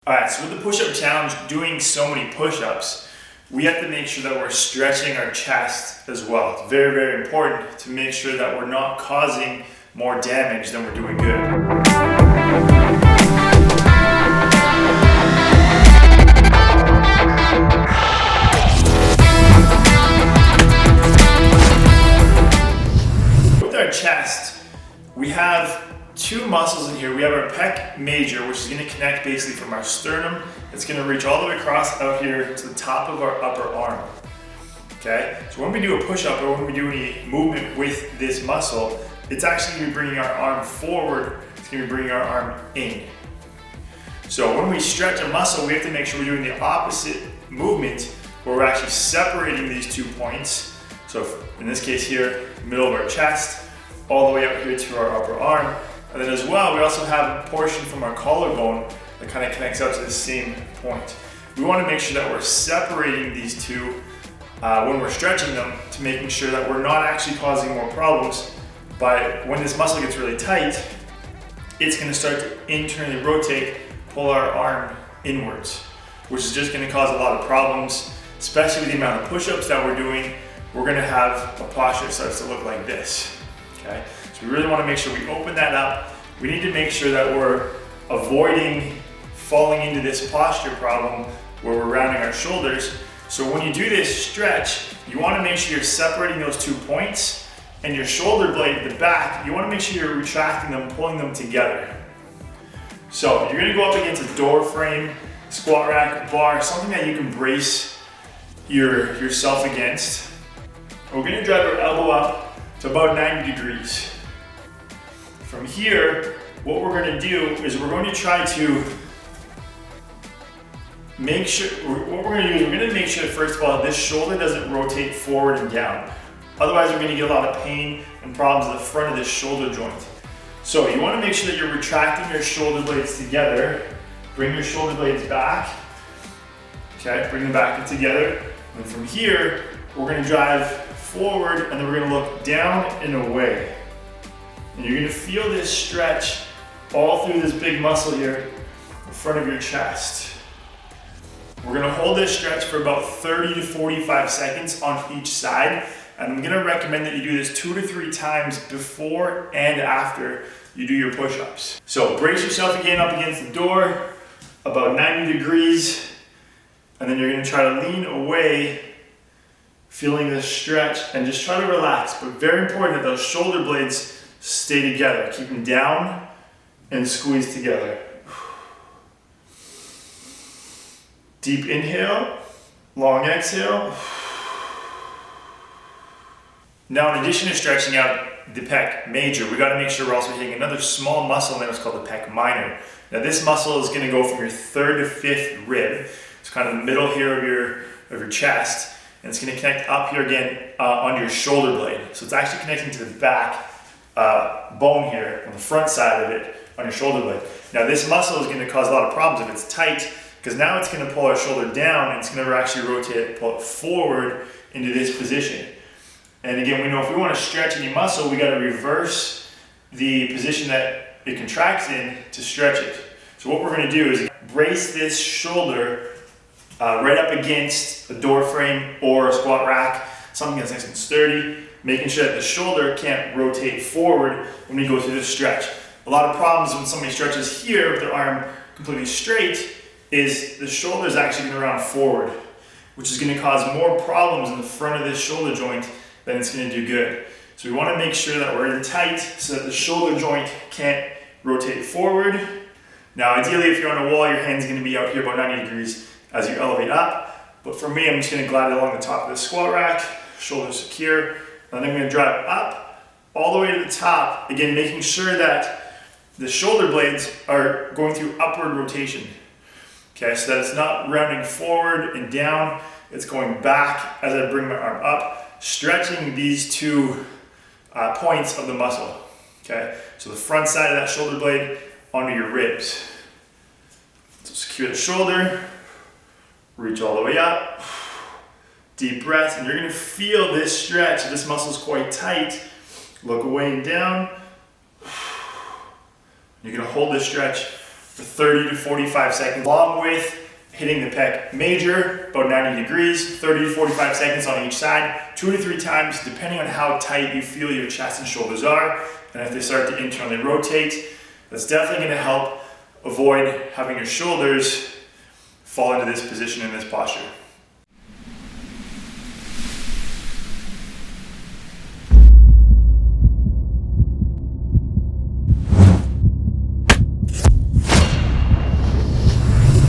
Alright, so with the push-up challenge, doing so many push-ups, we have to make sure that we're stretching our chest as well. It's very, very important to make sure that we're not causing more damage than we're doing good. With our chest, we have two muscles in here. We have our pec major, which is going to connect basically from our sternum. It's going to reach all the way across out here to the top of our upper arm. Okay, so when we do a push-up or when we do any movement with this muscle, it's actually going to be bringing our arm forward. It's going to be bringing our arm in. So when we stretch a muscle, we have to make sure we're doing the opposite movement where we're actually separating these 2 points. So in this case here, middle of our chest, all the way up here to our upper arm. And then as well, we also have a portion from our collarbone that kind of connects out to the same point. We want to make sure that we're separating these two when we're stretching them to making sure that we're not actually causing more problems. But when this muscle gets really tight, it's going to start to internally rotate, pull our arm inwards, which is just going to cause a lot of problems, especially with the amount of push-ups that we're doing. We're going to have a posture that starts to look like this. Okay? So we really want to make sure we open that up. We need to make sure that we're avoiding falling into this posture problem where we're rounding our shoulders. So when you do this stretch, you want to make sure you're separating those 2 points, and your shoulder blade at the back, you want to make sure you're retracting them, pulling them together. So you're going to go up against a door frame, squat rack, bar, something that you can brace yourself against. We're going to drive our elbow up to about 90 degrees. From here, what we're going to do is we're going to try to make sure, what we're going to do is we're going to make sure, first of all, this shoulder doesn't rotate forward and down. Otherwise, we're going to get a lot of pain and problems at the front of this shoulder joint. So you want to make sure that you're retracting your shoulder blades together. Bring your shoulder blades back. Okay, bring them back together. And from here, we're going to drive forward, and then we're going to look down and away. And you're going to feel this stretch all through this big muscle here in front of your chest. We're going to hold this stretch for about 30 to 45 seconds on each side. And I'm going to recommend that you do this 2 to 3 times before and after you do your push-ups. So brace yourself again up against the door, about 90 degrees. And then you're going to try to lean away, feeling this stretch, and just try to relax. But very important that those shoulder blades stay together. Keep them down and squeeze together. Deep inhale, long exhale. Now, in addition to stretching out the pec major, we got to make sure we're also hitting another small muscle in there. It's called the pec minor. Now, this muscle is going to go from your 3rd to 5th rib. It's kind of the middle here of your chest, and it's going to connect up here again on your shoulder blade. So it's actually connecting to the back bone here on the front side of it on your shoulder blade. Now, this muscle is going to cause a lot of problems if it's tight, because now it's going to pull our shoulder down, and it's going to actually rotate it, pull it forward into this position. And again, we know if we want to stretch any muscle, we got to reverse the position that it contracts in to stretch it. So what we're going to do is brace this shoulder right up against a door frame or a squat rack, something that's nice and sturdy, making sure that the shoulder can't rotate forward when we go through this stretch. A lot of problems when somebody stretches here with their arm completely straight is the shoulder is actually going to round forward, which is going to cause more problems in the front of this shoulder joint than it's going to do good. So we want to make sure that we're in tight so that the shoulder joint can't rotate forward. Now, ideally, if you're on a wall, your hand's going to be out here about 90 degrees as you elevate up. But for me, I'm just going to glide along the top of the squat rack, shoulders secure, and then I'm going to drive up all the way to the top, again, making sure that the shoulder blades are going through upward rotation. Okay, so that it's not rounding forward and down, it's going back as I bring my arm up, stretching these 2 points of the muscle. Okay, so the front side of that shoulder blade onto your ribs. So secure the shoulder, reach all the way up, deep breath, and you're going to feel this stretch. This muscle is quite tight. Look away and down. You're going to hold this stretch for 30 to 45 seconds, along with hitting the pec major, about 90 degrees, 30 to 45 seconds on each side, 2 to 3 times, depending on how tight you feel your chest and shoulders are, and if they start to internally rotate. That's definitely going to help avoid having your shoulders fall into this position in this posture.